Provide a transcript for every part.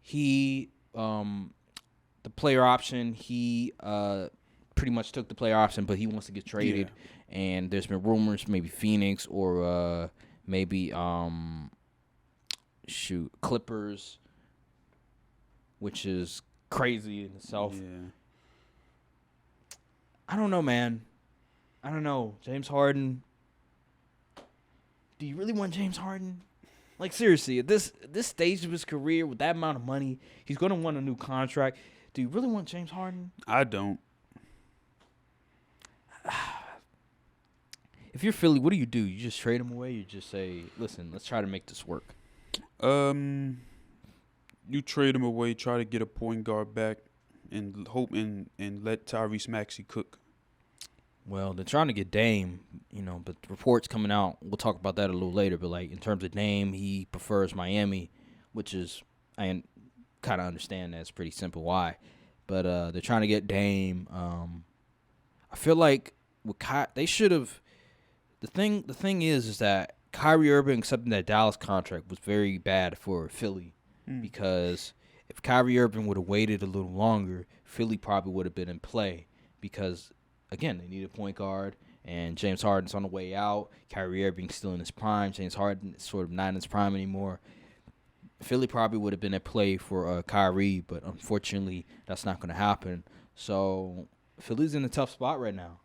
he the player option, he pretty much took the player option, but he wants to get traded. Yeah. And there's been rumors maybe Phoenix or maybe Clippers, which is crazy in itself. Yeah. I don't know, man. I don't know. James Harden. Do you really want James Harden? Like, seriously, at this stage of his career, with that amount of money, he's going to want a new contract. Do you really want James Harden? I don't. If you're Philly, what do? You just trade him away? You just say, listen, let's try to make this work. You trade him away, try to get a point guard back, and hope and let Tyrese Maxey cook. Well, they're trying to get Dame, but the reports coming out, we'll talk about that a little later, but, like, in terms of Dame, he prefers Miami, which is, I kind of understand that's pretty simple why. But they're trying to get Dame. I feel like with they should have – the thing is that Kyrie Irving accepting that Dallas contract was very bad for Philly because if Kyrie Irving would have waited a little longer, Philly probably would have been in play because – again, they need a point guard, and James Harden's on the way out. Kyrie Irving's still in his prime. James Harden is sort of not in his prime anymore. Philly probably would have been at play for Kyrie, but unfortunately, that's not going to happen. So Philly's in a tough spot right now.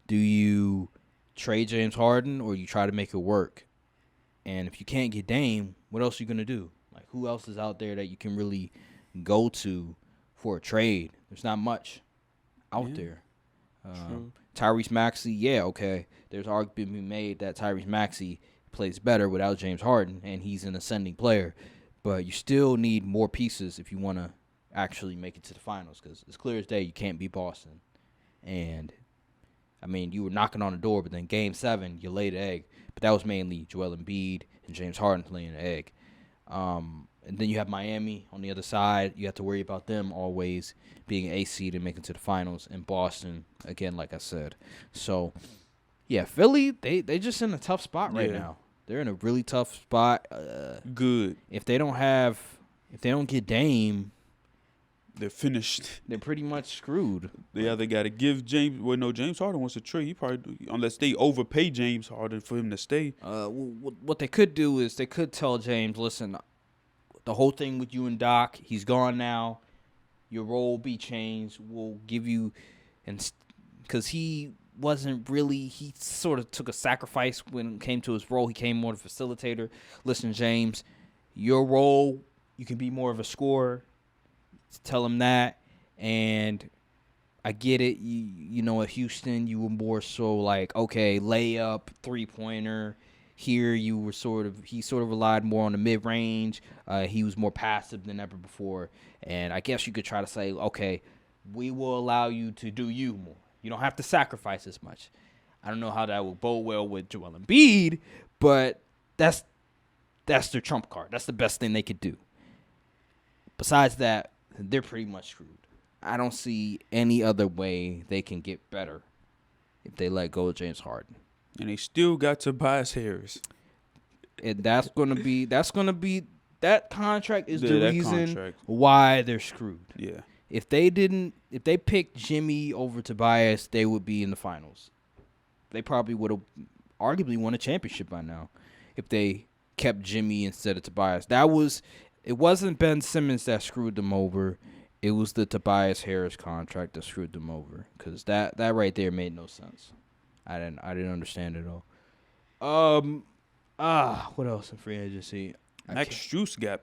Do you trade James Harden or you try to make it work? And if you can't get Dame, what else are you going to do? Like, who else is out there that you can really go to for a trade? There's not much out there. Tyrese Maxey, okay. There's argument being made that Tyrese Maxey plays better without James Harden, and he's an ascending player. But you still need more pieces if you want to actually make it to the finals, because it's clear as day you can't beat Boston. And, I mean, you were knocking on the door, but then Game 7, you laid an egg. But that was mainly Joel Embiid and James Harden laying an egg. And then you have Miami on the other side. You have to worry about them always being an 8 seed and making it to the finals. And Boston, again, like I said. So, yeah, Philly, they just in a tough spot right now. They're in a really tough spot. Good. If they don't get Dame, they're finished. They're pretty much screwed. They either got to give James. Well, no, James Harden wants to trade. He probably, unless they overpay James Harden for him to stay. What they could do is they could tell James, listen, the whole thing with you and Doc, he's gone now. Your role will be changed. We'll give you, and because he wasn't really, he sort of took a sacrifice when it came to his role. He came more of a facilitator. Listen, James, your role, you can be more of a scorer. Tell him that. And I get it. You know, at Houston, you were more so like, okay, layup, three-pointer. Here, he sort of relied more on the mid-range. He was more passive than ever before. And I guess you could try to say, okay, we will allow you to do you more. You don't have to sacrifice as much. I don't know how that will bode well with Joel Embiid, but that's their trump card. That's the best thing they could do. Besides that, they're pretty much screwed. I don't see any other way they can get better if they let go of James Harden. And they still got Tobias Harris. And that contract is the reason why they're screwed. Yeah. If they picked Jimmy over Tobias, they would be in the finals. They probably would have arguably won a championship by now if they kept Jimmy instead of Tobias. It wasn't Ben Simmons that screwed them over. It was the Tobias Harris contract that screwed them over, because that right there made no sense. I didn't understand it all. What else in free agency? Max Strus got